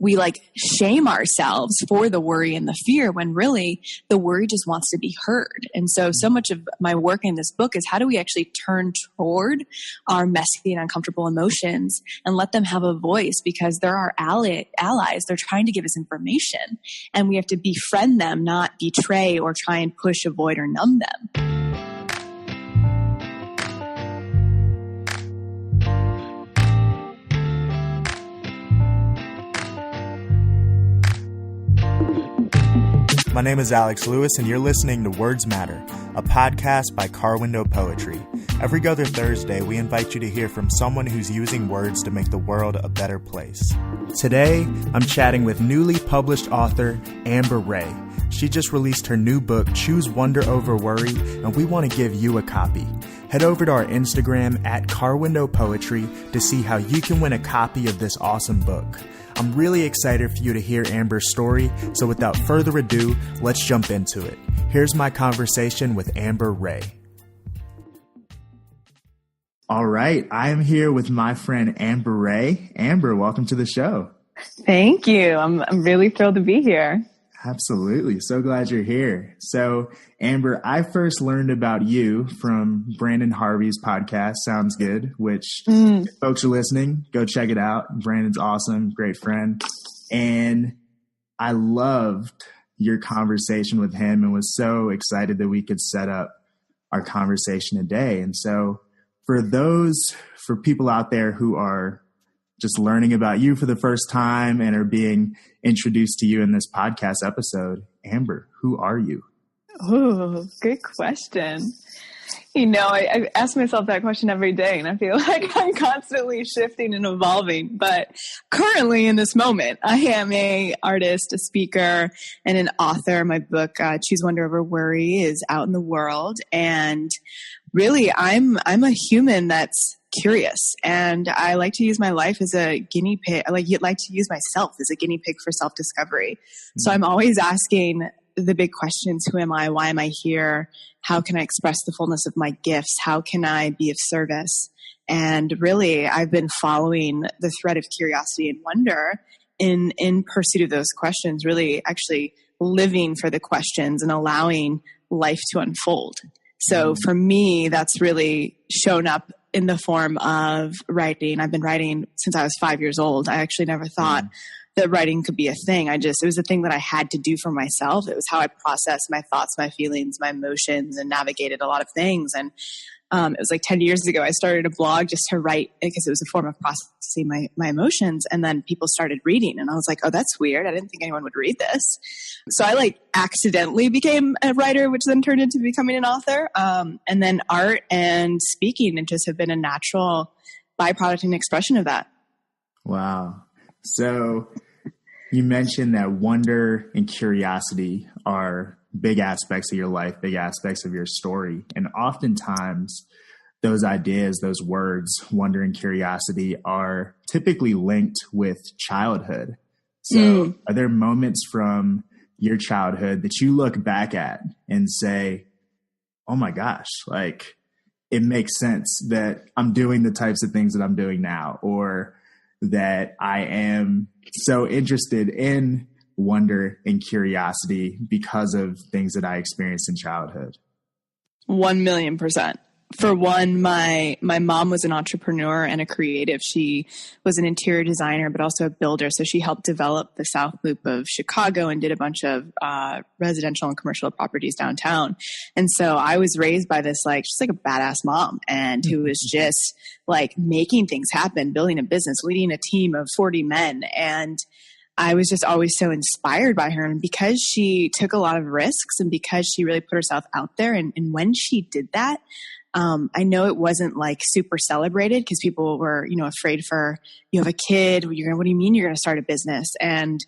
we like shame ourselves for the worry and the fear when really the worry just wants to be heard. And so much of my work in this book is how do we actually turn toward our messy and uncomfortable emotions and let them have a voice, because they're our allies. They're trying to give us information, and we have to befriend them, not betray or try and push, avoid, or numb them. My name is Alex Lewis, and you're listening to Words Matter, a podcast by Car Window Poetry. Every other Thursday, we invite you to hear from someone who's using words to make the world a better place. Today, I'm chatting with newly published author Amber Rae. She just released her new book, Choose Wonder Over Worry, and we want to give you a copy. Head over to our Instagram at Car Window Poetry to see how you can win a copy of this awesome book. I'm really excited for you to hear Amber's story, so without further ado, let's jump into it. Here's my conversation with Amber Rae. All right, I am here with my friend Amber Rae. Amber, welcome to the show. Thank you. I'm really thrilled to be here. Absolutely. So glad you're here. So, Amber, I first learned about you from Brandon Harvey's podcast, Sounds Good, which if folks are listening, go check it out. Brandon's awesome, great friend. And I loved your conversation with him and was so excited that we could set up our conversation today. And so for people out there who are just learning about you for the first time and are being introduced to you in this podcast episode, Amber, who are you? Oh, good question. You know, I ask myself that question every day, and I feel like I'm constantly shifting and evolving. But currently in this moment, I am an artist, a speaker, and an author. My book, Choose Wonder Over Worry, is out in the world. And really, I'm a human that's curious, and I like to use my life as a guinea pig. I like to use myself as a guinea pig for self-discovery. So I'm always asking the big questions: who am I? Why am I here? How can I express the fullness of my gifts? How can I be of service? And really, I've been following the thread of curiosity and wonder in pursuit of those questions, really actually living for the questions and allowing life to unfold. So for me, that's really shown up in the form of writing. I've been writing since I was 5 years old. I actually never thought that writing could be a thing. It was a thing that I had to do for myself. It was how I processed my thoughts, my feelings, my emotions, and navigated a lot of things. And it was like 10 years ago, I started a blog just to write because it was a form of processing my emotions. And then people started reading, and I was like, oh, that's weird. I didn't think anyone would read this. So I accidentally became a writer, which then turned into becoming an author. And then art and speaking, and just have been a natural byproduct and expression of that. Wow. So you mentioned that wonder and curiosity are big aspects of your life, big aspects of your story. And oftentimes those ideas, those words, wonder and curiosity, are typically linked with childhood. So are there moments from your childhood that you look back at and say, oh my gosh, it makes sense that I'm doing the types of things that I'm doing now, or that I am so interested in wonder and curiosity because of things that I experienced in childhood? 1,000,000%. For one, my mom was an entrepreneur and a creative. She was an interior designer, but also a builder. So she helped develop the South Loop of Chicago and did a bunch of residential and commercial properties downtown. And so I was raised by this, she's a badass mom, and who was just making things happen, building a business, leading a team of 40 men. And I was just always so inspired by her. And because she took a lot of risks and because she really put herself out there, and when she did that, I know it wasn't super celebrated because people were, afraid for, you have a kid, what do you mean you're going to start a business? And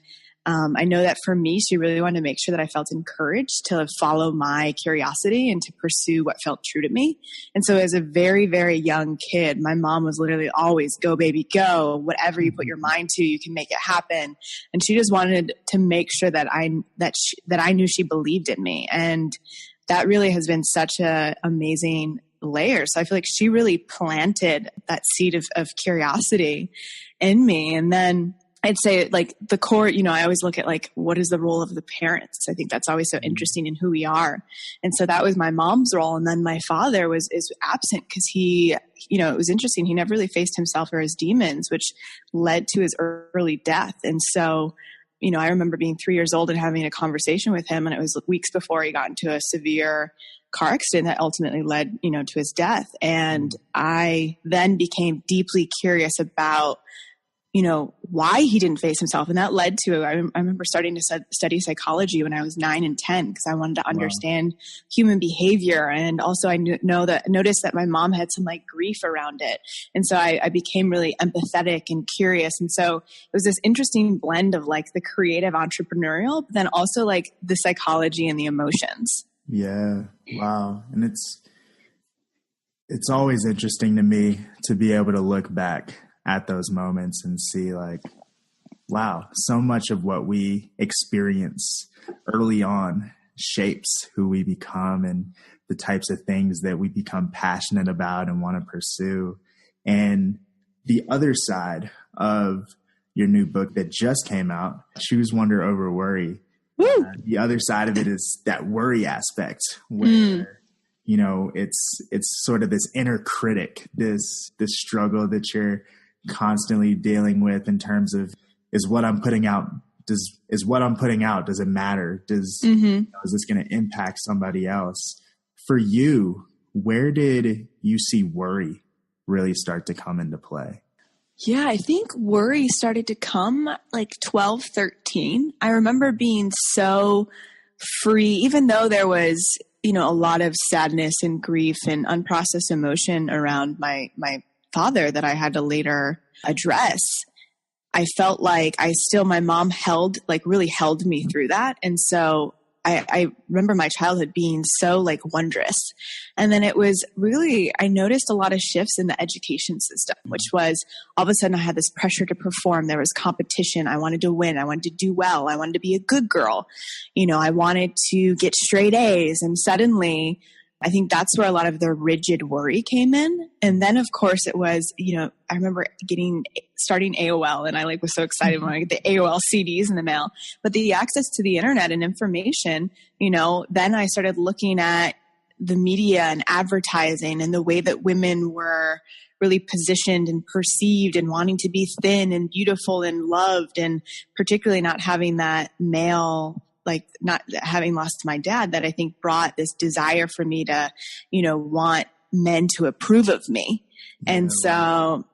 I know that for me, she really wanted to make sure that I felt encouraged to follow my curiosity and to pursue what felt true to me. And so as a very, very young kid, my mom was literally always, go baby, go, whatever you put your mind to, you can make it happen. And she just wanted to make sure that I knew she believed in me. And that really has been such a amazing layer. So I feel like she really planted that seed of curiosity in me. And then I'd say like the core, I always look at like, what is the role of the parents? I think that's always so interesting in who we are. And so that was my mom's role. And then my father is absent because he, it was interesting. He never really faced himself or his demons, which led to his early death. And so, I remember being 3 years old and having a conversation with him, and it was weeks before he got into a severe car accident that ultimately led, to his death. And I then became deeply curious about, why he didn't face himself. And that led to, I remember starting to study psychology when I was 9 and 10, because I wanted to understand human behavior. And also I noticed that my mom had some like grief around it. And so I became really empathetic and curious. And so it was this interesting blend of like the creative entrepreneurial, but then also like the psychology and the emotions. Yeah. Wow. And it's always interesting to me to be able to look back at those moments and see like, wow, so much of what we experience early on shapes who we become and the types of things that we become passionate about and want to pursue. And the other side of your new book that just came out, Choose Wonder Over Worry. The other side of it is that worry aspect where, it's sort of this inner critic, this struggle that you're constantly dealing with in terms of, is what I'm putting out, does it matter? Is this going to impact somebody else? For you, where did you see worry really start to come into play? Yeah, I think worry started to come like 12, 13. I remember being so free, even though there was, a lot of sadness and grief and unprocessed emotion around my father that I had to later address. I felt like my mom really held me through that. And so I remember my childhood being so like wondrous. And then it was really, I noticed a lot of shifts in the education system, which was all of a sudden I had this pressure to perform. There was competition. I wanted to win. I wanted to do well. I wanted to be a good girl. I wanted to get straight A's. And suddenly I think that's where a lot of the rigid worry came in. And then of course it was, I remember starting AOL, and I was so excited when I get the AOL CDs in the mail, but the access to the internet and information, then I started looking at the media and advertising and the way that women were really positioned and perceived and wanting to be thin and beautiful and loved, and particularly not having that male, not having lost my dad, that I think brought this desire for me to, want men to approve of me. And so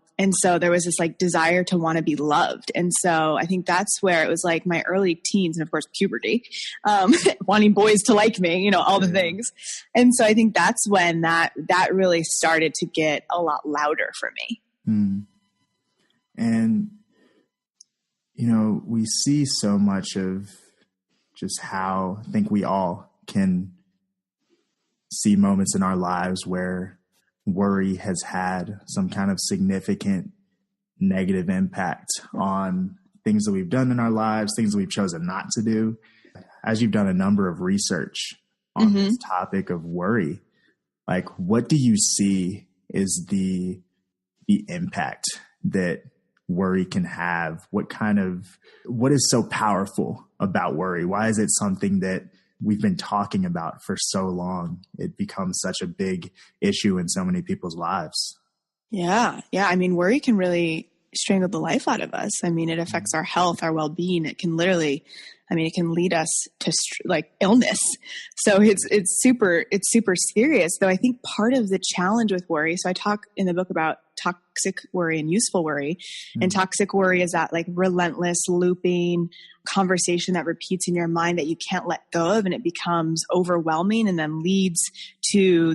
there was this desire to want to be loved. And so I think that's where it was my early teens and of course puberty, wanting boys to like me, all the things. And so I think that's when that really started to get a lot louder for me. Mm. And, we see so much of just how I think we all can see moments in our lives where worry has had some kind of significant negative impact on things that we've done in our lives, things that we've chosen not to do. As you've done a number of research on this topic of worry, what do you see is the impact that worry can have? What is so powerful about worry? Why is it something that we've been talking about for so long? It becomes such a big issue in so many people's lives. Yeah. I mean, worry can really strangle the life out of us. I mean, it affects our health, our well-being. It can literally, it can lead us to illness. So it's super serious, though. I think part of the challenge with worry, so I talk in the book about toxic worry and useful worry. And toxic worry is that relentless looping conversation that repeats in your mind that you can't let go of, and it becomes overwhelming, and then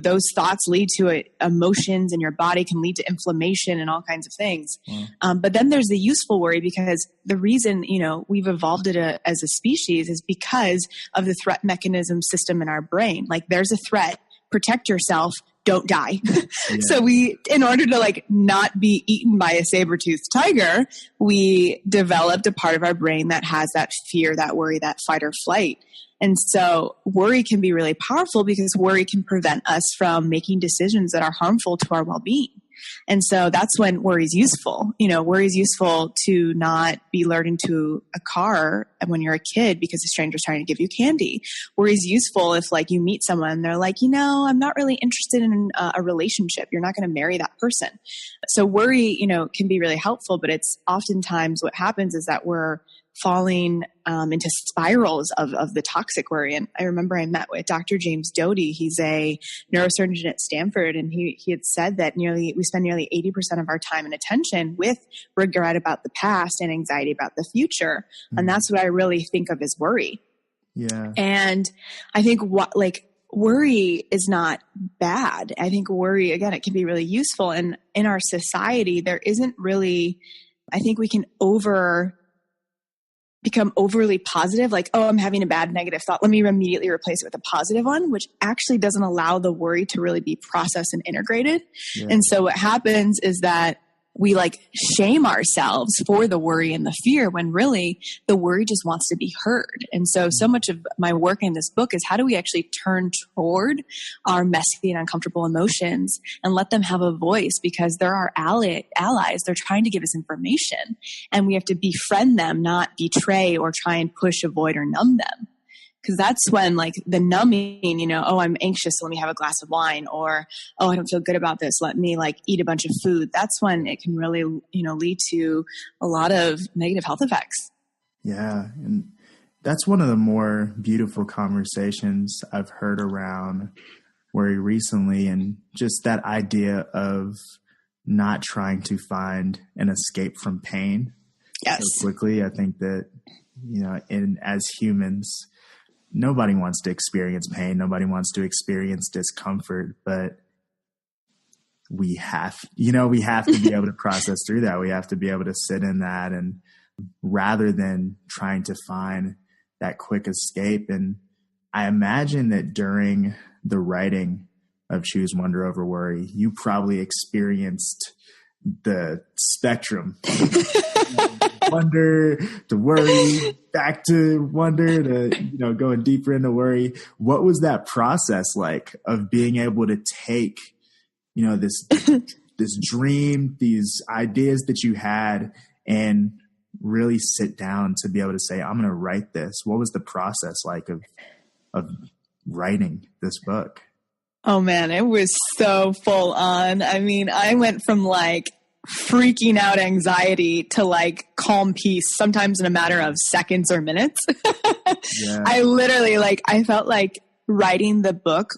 those thoughts lead to emotions in your body, can lead to inflammation and all kinds of things. But then there's the useful worry, because the reason, we've evolved it as a species is because of the threat mechanism system in our brain. There's a threat, protect yourself, don't die. So in order to not be eaten by a saber-toothed tiger, we developed a part of our brain that has that fear, that worry, that fight or flight. And so worry can be really powerful because worry can prevent us from making decisions that are harmful to our well-being. And so that's when worry is useful. Worry is useful to not be lured into a car when you're a kid because a stranger's trying to give you candy. Worry is useful if like you meet someone and they're like, I'm not really interested in a relationship. You're not going to marry that person. So worry, can be really helpful, but it's oftentimes what happens is that we're falling into spirals of the toxic worry. And I remember I met with Dr. James Doty. He's a neurosurgeon at Stanford, and he had said that we spend nearly 80% of our time and attention with regret about the past and anxiety about the future. Mm-hmm. And that's what I really think of as worry. Yeah. And I think worry is not bad. I think worry, again, it can be really useful. And in our society, there isn't really, I think we can become overly positive, like, oh, I'm having a bad negative thought. Let me immediately replace it with a positive one, which actually doesn't allow the worry to really be processed and integrated. Yeah. And so what happens is that we shame ourselves for the worry and the fear when really the worry just wants to be heard. And so much of my work in this book is how do we actually turn toward our messy and uncomfortable emotions and let them have a voice, because they're our allies. They're trying to give us information, and we have to befriend them, not betray or try and push, avoid, or numb them. Because that's when the numbing, oh, I'm anxious, so let me have a glass of wine, or, oh, I don't feel good about this, let me eat a bunch of food. That's when it can really, lead to a lot of negative health effects. Yeah. And that's one of the more beautiful conversations I've heard around worry recently. And just that idea of not trying to find an escape from pain so quickly. I think that, as humans, nobody wants to experience pain. Nobody wants to experience discomfort, but we have to be able to process through that. We have to be able to sit in that, and rather than trying to find that quick escape. And I imagine that during the writing of Choose Wonder Over Worry, you probably experienced the spectrum. Wonder to worry, back to wonder to, going deeper into worry. What was that process like of being able to take, this dream, these ideas that you had, and really sit down to be able to say, I'm going to write this? What was the process like of writing this book? Oh man, it was so full on. I mean, I went from freaking out anxiety to calm peace, sometimes in a matter of seconds or minutes. Yeah. I literally I felt like writing the book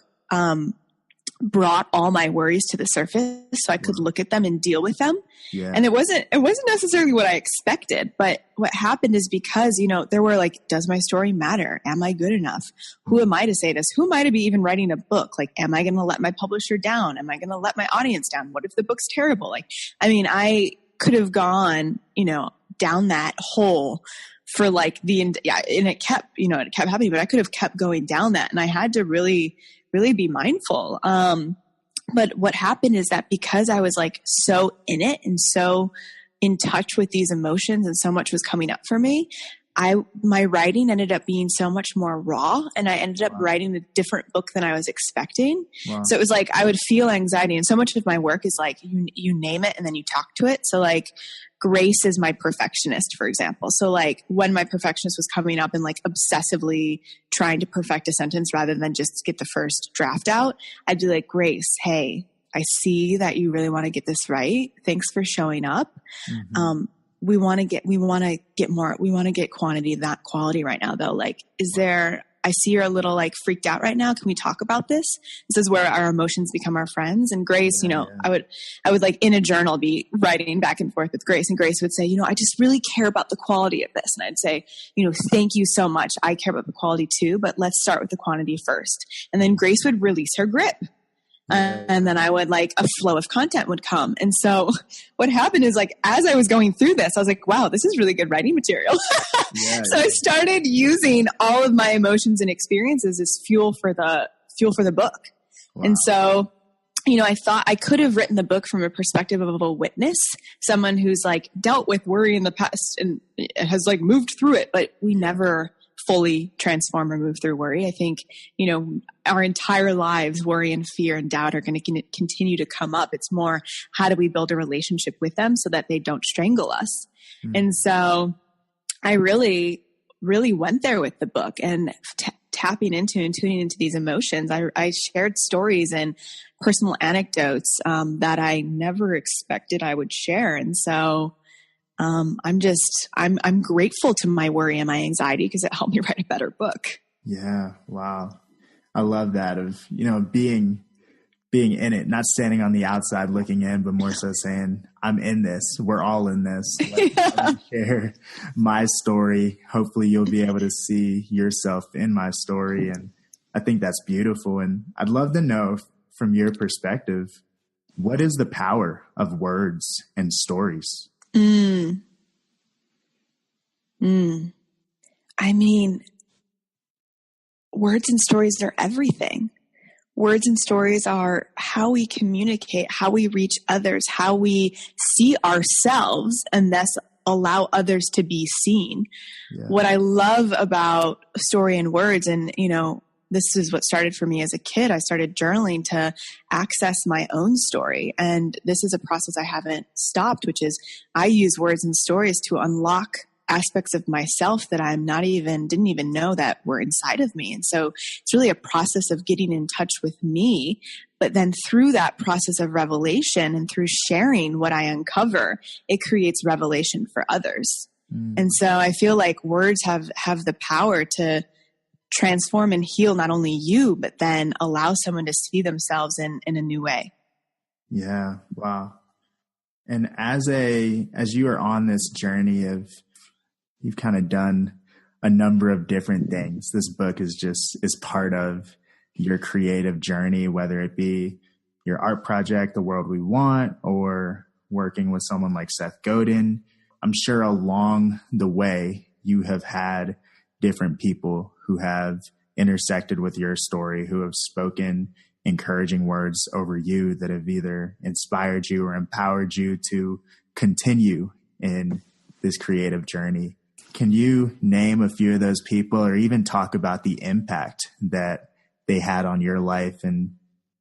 brought all my worries to the surface so I could look at them and deal with them. Yeah. And it wasn't necessarily what I expected, but what happened is because, there were does my story matter? Am I good enough? Who am I to say this? Who am I to be even writing a book? Am I going to let my publisher down? Am I going to let my audience down? What if the book's terrible? I could have gone, down that hole for and it kept happening, but I could have kept going down that. And I had to really, really be mindful. But what happened is that because I was so in it and so in touch with these emotions and so much was coming up for me, my writing ended up being so much more raw, and I ended up writing a different book than I was expecting. Wow. So it was I would feel anxiety, and so much of my work is you name it and then you talk to it. So Grace is my perfectionist, for example. So when my perfectionist was coming up and obsessively trying to perfect a sentence rather than just get the first draft out, I'd be Grace, hey, I see that you really want to get this right. Thanks for showing up. Mm-hmm. We want to get quantity, not quality right now though. I see you're a little freaked out right now. Can we talk about this? This is where our emotions become our friends. And Grace, I would in a journal be writing back and forth with Grace, and Grace would say, I just really care about the quality of this. And I'd say, thank you so much. I care about the quality too, but let's start with the quantity first. And then Grace would release her grip. And then I would a flow of content would come. And so what happened is as I was going through this, I was wow, this is really good writing material. So I started using all of my emotions and experiences as fuel for the book. Wow. And so, I thought I could have written the book from a perspective of a witness, someone who's dealt with worry in the past and has moved through it, but we never fully transform or move through worry. I think, our entire lives, worry and fear and doubt are going to continue to come up. It's more, how do we build a relationship with them so that they don't strangle us? Mm-hmm. And so I really, really went there with the book and tapping into and tuning into these emotions. I shared stories and personal anecdotes that I never expected I would share. And so I'm grateful to my worry and my anxiety because it helped me write a better book. Yeah. Wow. I love that of, being in it, not standing on the outside looking in, but more so saying, I'm in this. We're all in this. Let me share my story. Hopefully you'll be able to see yourself in my story. And I think that's beautiful. And I'd love to know from your perspective, what is the power of words and stories? I mean, words and stories are everything. Words and stories are how we communicate, how we reach others, how we see ourselves, and thus allow others to be seen. Yeah. What I love about story and words, and, this is what started for me as a kid. I started journaling to access my own story. And this is a process I haven't stopped, which is I use words and stories to unlock aspects of myself that didn't even know that were inside of me. And so it's really a process of getting in touch with me, but then through that process of revelation and through sharing what I uncover, it creates revelation for others. And so I feel like words have the power to transform and heal not only you, but then allow someone to see themselves in a new way. Yeah. Wow. And as you are on this journey of, you've kind of done a number of different things. This book is part of your creative journey, whether it be your art project, The World We Want, or working with someone like Seth Godin. I'm sure along the way, you have had different people who have intersected with your story, who have spoken encouraging words over you that have either inspired you or empowered you to continue in this creative journey. Can you name a few of those people or even talk about the impact that they had on your life and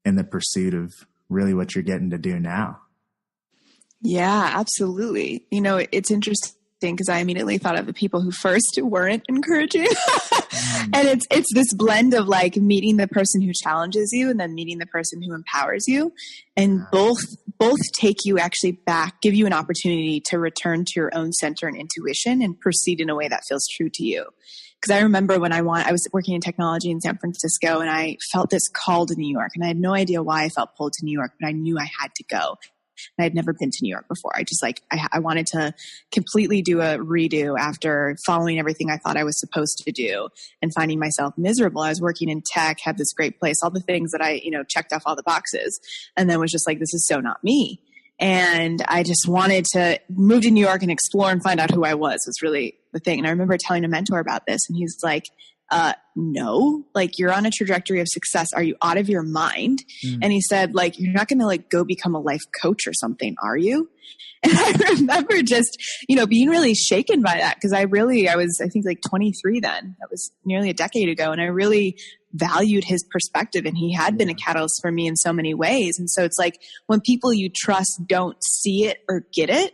in the pursuit of really what you're getting to do now? Yeah, absolutely. It's interesting because I immediately thought of the people who first weren't encouraging. And it's this blend of like meeting the person who challenges you and then meeting the person who empowers you. And both take you actually back, give you an opportunity to return to your own center and intuition and proceed in a way that feels true to you. Because I remember when I was working in technology in San Francisco and I felt this call to New York, and I had no idea why I felt pulled to New York, but I knew I had to go. And I'd never been to New York before. I wanted to completely do a redo after following everything I thought I was supposed to do and finding myself miserable. I was working in tech, had this great place, all the things that I, checked off all the boxes, and then was just like, this is so not me. And I just wanted to move to New York and explore and find out who I was really the thing. And I remember telling a mentor about this, and he's like, no, like you're on a trajectory of success. Are you out of your mind? And he said, like, you're not going to like go become a life coach or something, are you? And I remember just, being really shaken by that. Cause I was, I think like 23 then. That was nearly a decade ago. And I really valued his perspective, and he had been a catalyst for me in so many ways. And so it's like when people you trust don't see it or get it,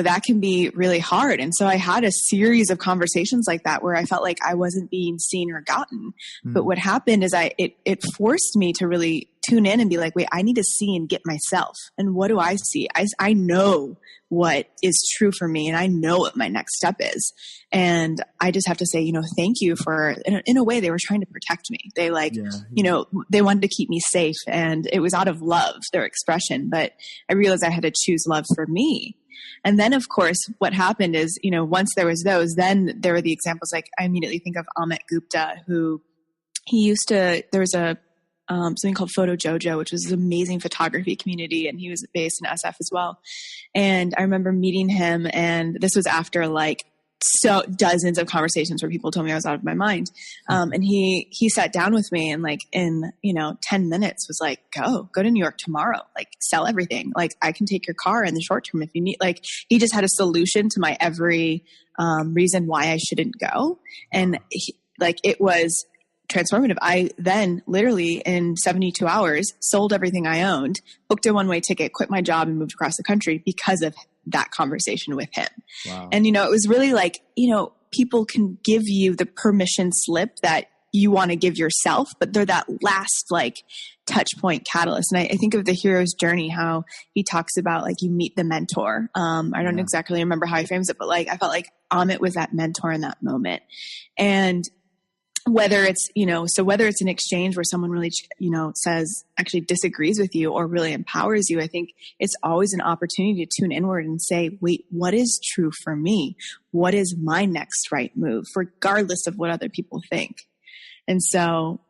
that can be really hard. And so I had a series of conversations like that where I felt like I wasn't being seen or gotten. But what happened is it forced me to really tune in and be like, wait, I need to see and get myself. And what do I see? I know what is true for me, and I know what my next step is. And I just have to say, thank you for, in a way, they were trying to protect me. They they wanted to keep me safe, and it was out of love, their expression. But I realized I had to choose love for me. And then, of course, what happened is, once there was those, then there were the examples. Like I immediately think of Amit Gupta, who there was a something called Photo Jojo, which was an amazing photography community, and he was based in SF as well. And I remember meeting him, and this was after like dozens of conversations where people told me I was out of my mind. And he sat down with me and like in, 10 minutes was like, go to New York tomorrow, like sell everything. Like I can take your car in the short term if you need, like he just had a solution to my every reason why I shouldn't go. And it was transformative. I then literally in 72 hours sold everything I owned, booked a one-way ticket, quit my job, and moved across the country because of that conversation with him. Wow. And, it was really like, people can give you the permission slip that you want to give yourself, but they're that last touch point catalyst. And I think of the hero's journey, how he talks about you meet the mentor. I don't exactly remember how he frames it, but I felt like Amit was that mentor in that moment. And whether it's, whether it's an exchange where someone really, says, actually disagrees with you or really empowers you, I think it's always an opportunity to tune inward and say, wait, what is true for me? What is my next right move, regardless of what other people think? And so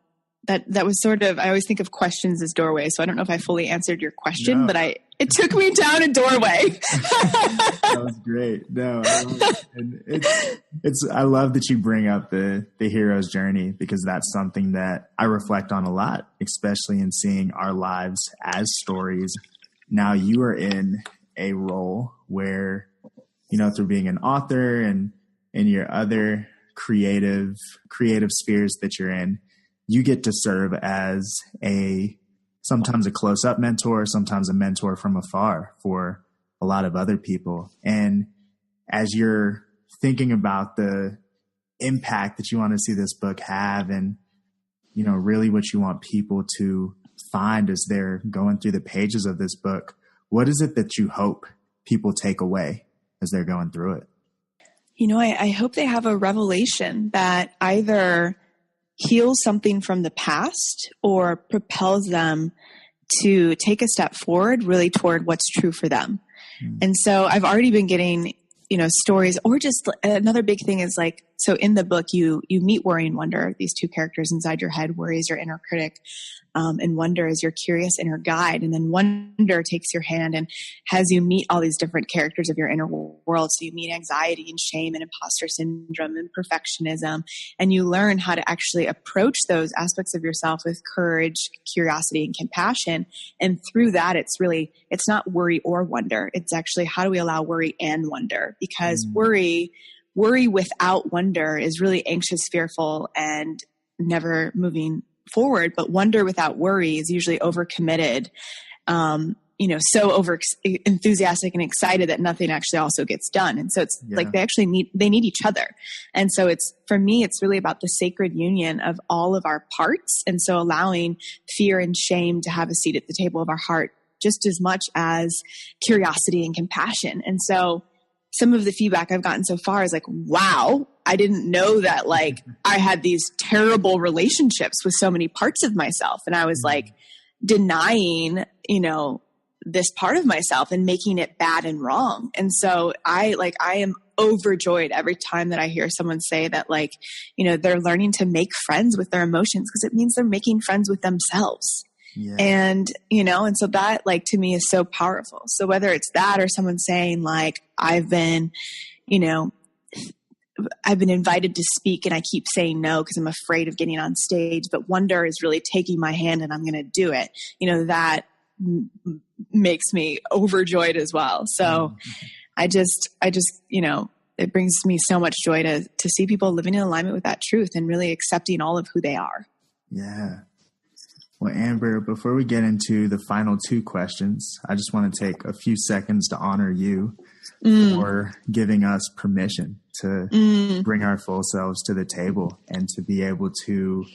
that was sort of, I always think of questions as doorways. So I don't know if I fully answered your question, but it took me down a doorway. That was great. No, I love it. And I love that you bring up the hero's journey, because that's something that I reflect on a lot, especially in seeing our lives as stories. Now you are in a role where, through being an author and in your other creative spheres that you're in, you get to serve as sometimes a close-up mentor, sometimes a mentor from afar for a lot of other people. And as you're thinking about the impact that you want to see this book have, and, really what you want people to find as they're going through the pages of this book, what is it that you hope people take away as they're going through it? I hope they have a revelation that either heals something from the past or propels them to take a step forward really toward what's true for them. And so I've already been getting, stories, or just another big thing is so in the book, you meet worry and wonder, these two characters inside your head. Worry is your inner critic, and wonder is your curious inner guide. And then wonder takes your hand and has you meet all these different characters of your inner world. So you meet anxiety and shame and imposter syndrome and perfectionism, and you learn how to actually approach those aspects of yourself with courage, curiosity, and compassion. And through that, it's not worry or wonder. It's actually, how do we allow worry and wonder? Because worry without wonder is really anxious, fearful, and never moving forward. But wonder without worry is usually overcommitted, so over enthusiastic and excited that nothing actually also gets done. And so it's they need each other. And so for me, it's really about the sacred union of all of our parts. And so allowing fear and shame to have a seat at the table of our heart just as much as curiosity and compassion. And so some of the feedback I've gotten so far is wow, I didn't know that I had these terrible relationships with so many parts of myself. And I was denying, this part of myself and making it bad and wrong. And so I am overjoyed every time that I hear someone say that they're learning to make friends with their emotions, because it means they're making friends with themselves. Yeah. And, and so that to me is so powerful. So whether it's that or someone saying I've been invited to speak and I keep saying no because I'm afraid of getting on stage, but wonder is really taking my hand and I'm going to do it. That makes me overjoyed as well. So I just, it brings me so much joy to see people living in alignment with that truth and really accepting all of who they are. Yeah. Well, Amber, before we get into the final two questions, I just want to take a few seconds to honor you for giving us permission to bring our full selves to the table and to be able to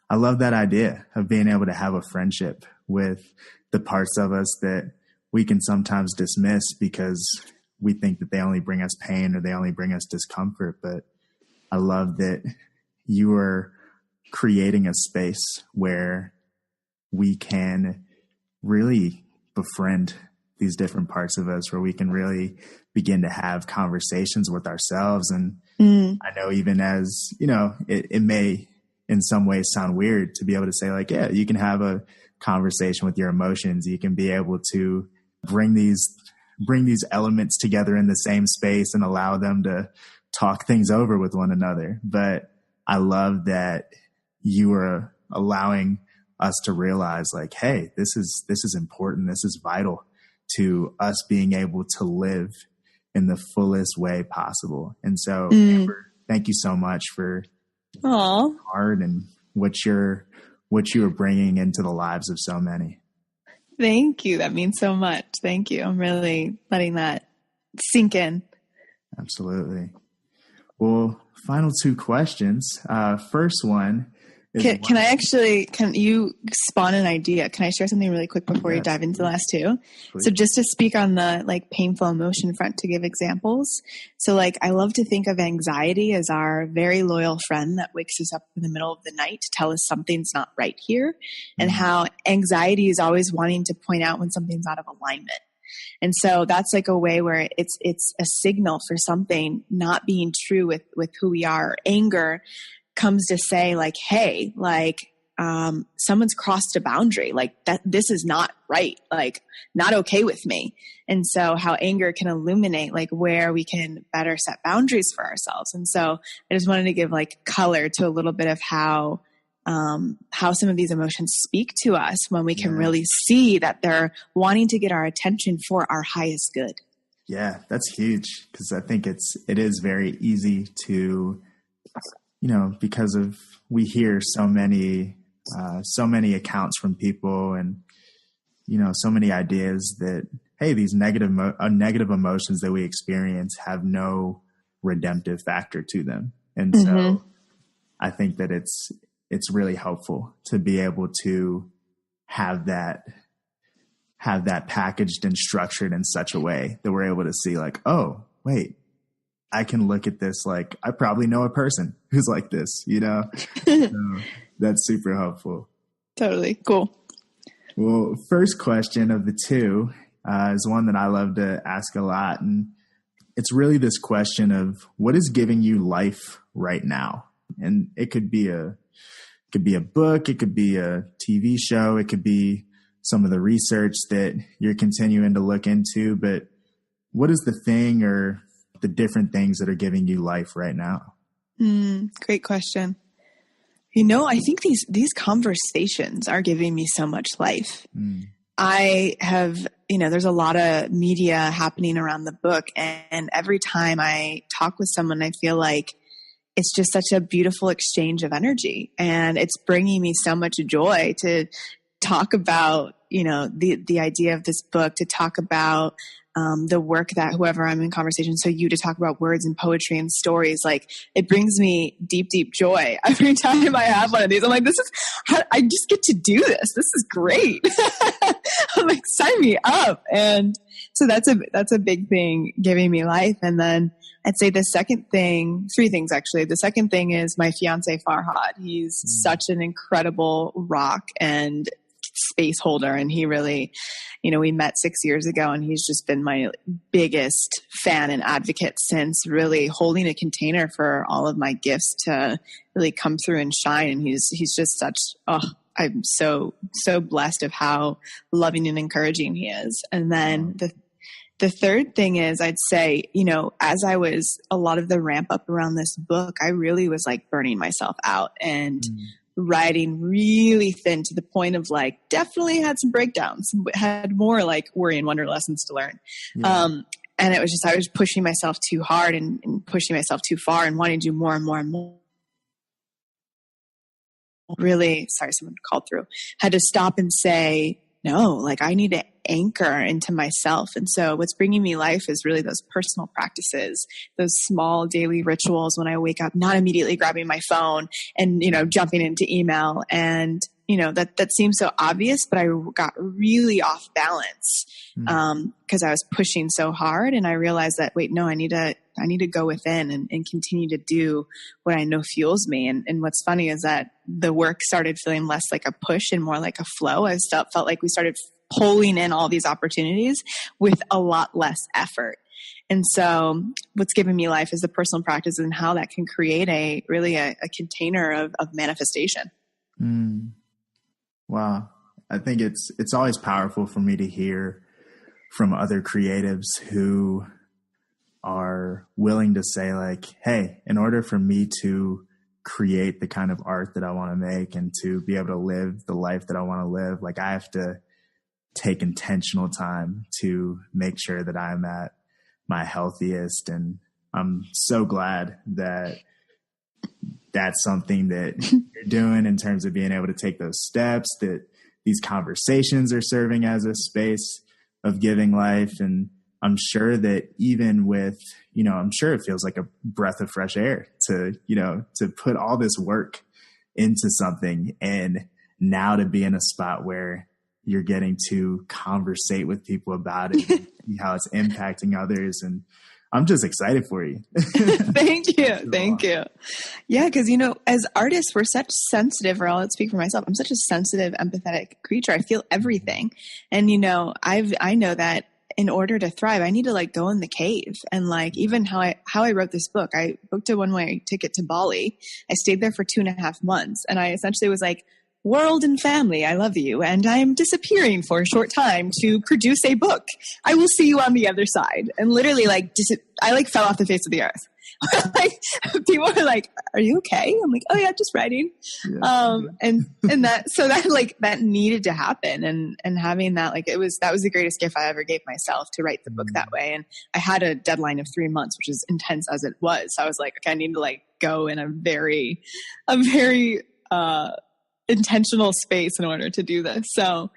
I love that idea of being able to have a friendship with the parts of us that we can sometimes dismiss because we think that they only bring us pain or they only bring us discomfort. But I love that you are creating a space where we can really befriend these different parts of us, where we can really begin to have conversations with ourselves. And I know even as, it may in some ways sound weird to be able to say yeah, you can have a conversation with your emotions. You can be able to bring these elements together in the same space and allow them to talk things over with one another. But I love that you are allowing us to realize hey, this is important. This is vital to us being able to live in the fullest way possible. And so Amber, thank you so much for your heart and what you are bringing into the lives of so many. Thank you. That means so much. Thank you. I'm really letting that sink in. Absolutely. Well, final two questions. First one is can you spawn an idea? Can I share something really quick before you dive into the last two? Please. So just to speak on the like painful emotion front to give examples. So like, I love to think of anxiety as our very loyal friend that wakes us up in the middle of the night to tell us something's not right here, and how anxiety is always wanting to point out when something's out of alignment. And so that's like a way where it's a signal for something not being true with who we are. Anger comes to say like, hey, like, someone's crossed a boundary, like that, this is not right, like not okay with me. And so how anger can illuminate like where we can better set boundaries for ourselves. And so I just wanted to give like color to a little bit of how some of these emotions speak to us when we can really see that they're wanting to get our attention for our highest good. Yeah, that's huge. Cause I think it is very easy to, because we hear so many accounts from people and, so many ideas that, hey, these negative emotions that we experience have no redemptive factor to them. And so I think that it's really helpful to be able to have that packaged and structured in such a way that we're able to see like, oh, wait, I can look at this like I probably know a person who's like this, So that's super helpful. Totally. Cool. Well, first question of the two is one that I love to ask a lot. And it's really this question of what is giving you life right now? And it could be a book, it could be a TV show, it could be some of the research that you're continuing to look into, but what is the thing or the different things that are giving you life right now? Great question. I think these conversations are giving me so much life. I have, there's a lot of media happening around the book, and every time I talk with someone, I feel like it's just such a beautiful exchange of energy, and it's bringing me so much joy to talk about, the idea of this book, to talk about the work that whoever I'm in conversation. So you to talk about words and poetry and stories, like it brings me deep, deep joy every time I have one of these. I'm like, I just get to do this. This is great. I'm like, sign me up. And so that's a big thing giving me life. And then I'd say the second thing, three things actually. The second thing is my fiance Farhad. He's such an incredible rock and space holder. And he really, we met 6 years ago, and he's just been my biggest fan and advocate since, really holding a container for all of my gifts to really come through and shine. And he's just I'm so blessed of how loving and encouraging he is. And then the third thing is, I'd say, as I was a lot of the ramp up around this book, I really was like burning myself out and writing really thin to the point of like, definitely had some breakdowns, had more like worry and wonder lessons to learn. Yeah. And it was just, I was pushing myself too hard and pushing myself too far and wanting to do more and more and more. Really, sorry, someone called through, had to stop and say, no, like I need to anchor into myself. And so what's bringing me life is really those personal practices, those small daily rituals when I wake up, not immediately grabbing my phone and, jumping into email. And, that seems so obvious, but I got really off balance because I was pushing so hard. And I realized that, wait, no, I need to go within and continue to do what I know fuels me. And what's funny is that the work started feeling less like a push and more like a flow. I felt like we started pulling in all these opportunities with a lot less effort. And so what's given me life is the personal practice and how that can create a container of manifestation. Wow. I think it's always powerful for me to hear from other creatives who are willing to say like, hey, in order for me to create the kind of art that I want to make and to be able to live the life that I want to live, like I have to take intentional time to make sure that I'm at my healthiest. And I'm so glad that that's something that you're doing in terms of being able to take those steps, that these conversations are serving as a space of giving life. And I'm sure that even with, I'm sure it feels like a breath of fresh air to put all this work into something, and now to be in a spot where you're getting to conversate with people about it, how it's impacting others. And I'm just excited for you. Thank you. Thank you. Yeah. Because, as artists, we're such sensitive, or I'll speak for myself. I'm such a sensitive, empathetic creature. I feel everything. And, I know that in order to thrive, I need to go in the cave. And even how I wrote this book, I booked a one-way ticket to Bali. I stayed there for 2.5 months. And I essentially was like, world and family, I love you. And I'm disappearing for a short time to produce a book. I will see you on the other side. And literally I fell off the face of the earth. People were like, are you okay? I'm like, oh yeah, just writing. Yeah. And that needed to happen. And having that, that was the greatest gift I ever gave myself, to write the book that way. And I had a deadline of 3 months, which is intense as it was. So I was like, okay, I need to go in a very intentional space in order to do this. So,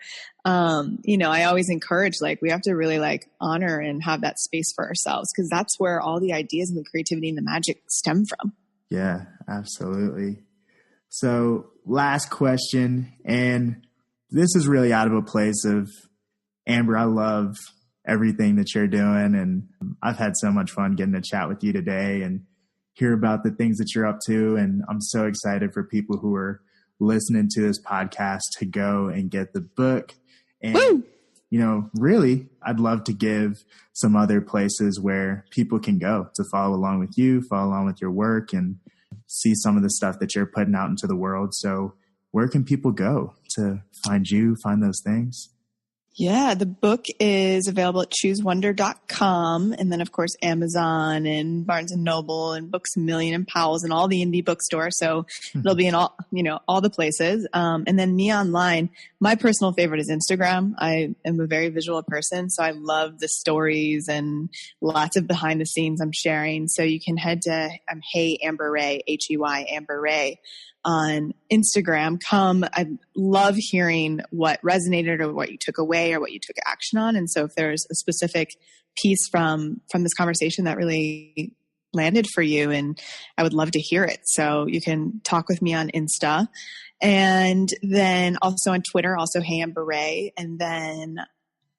I always encourage, we have to really honor and have that space for ourselves, because that's where all the ideas and the creativity and the magic stem from. Yeah, absolutely. So last question, and this is really out of a place of, Amber, I love everything that you're doing, and I've had so much fun getting to chat with you today and hear about the things that you're up to. And I'm so excited for people who are listening to this podcast to go and get the book. And, Woo! Really, I'd love to give some other places where people can go to follow along with you, follow along with your work, and see some of the stuff that you're putting out into the world. So where can people go to find you, find those things? Yeah, the book is available at choosewonder.com, and then of course Amazon and Barnes and Noble and Books A Million and Powell's and all the indie bookstores. So it'll be in all the places. And then me online, my personal favorite is Instagram. I am a very visual person, so I love the stories and lots of behind the scenes I'm sharing. So you can head to Hey Amber Rae, HEY Amber Rae, on Instagram. I love hearing what resonated or what you took away or what you took action on. And so if there's a specific piece from this conversation that really landed for you, and I would love to hear it. So you can talk with me on Insta, and then also on Twitter, also Hey Amber Rae. And then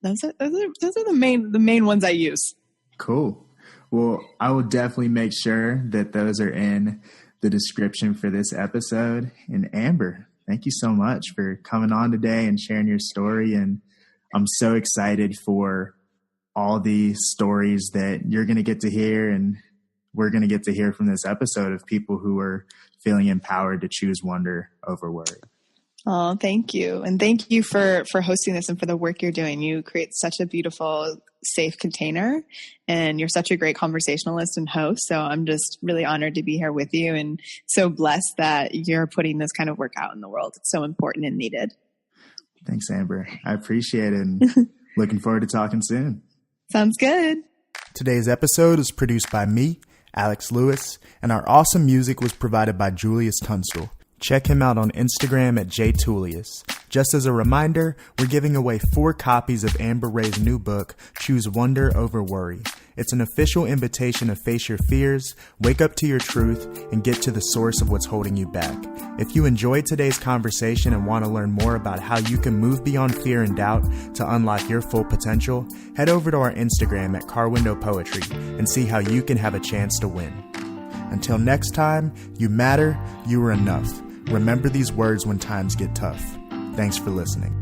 those are the main ones I use. Cool. Well, I will definitely make sure that those are in the description for this episode. And Amber, thank you so much for coming on today and sharing your story. And I'm so excited for all the stories that you're going to get to hear, and we're going to get to hear from this episode, of people who are feeling empowered to choose wonder over worry. Oh, thank you. And thank you for hosting this and for the work you're doing. You create such a beautiful, safe container, and you're such a great conversationalist and host. So I'm just really honored to be here with you, and so blessed that you're putting this kind of work out in the world. It's so important and needed. Thanks, Amber. I appreciate it, and looking forward to talking soon. Sounds good. Today's episode is produced by me, Alex Lewis, and our awesome music was provided by Julius Tunstall. Check him out on Instagram at jtulius. Just as a reminder, we're giving away 4 copies of Amber Rae's new book, Choose Wonder Over Worry. It's an official invitation to face your fears, wake up to your truth, and get to the source of what's holding you back. If you enjoyed today's conversation and want to learn more about how you can move beyond fear and doubt to unlock your full potential, head over to our Instagram at Carwindow Poetry and see how you can have a chance to win. Until next time, you matter, you are enough. Remember these words when times get tough. Thanks for listening.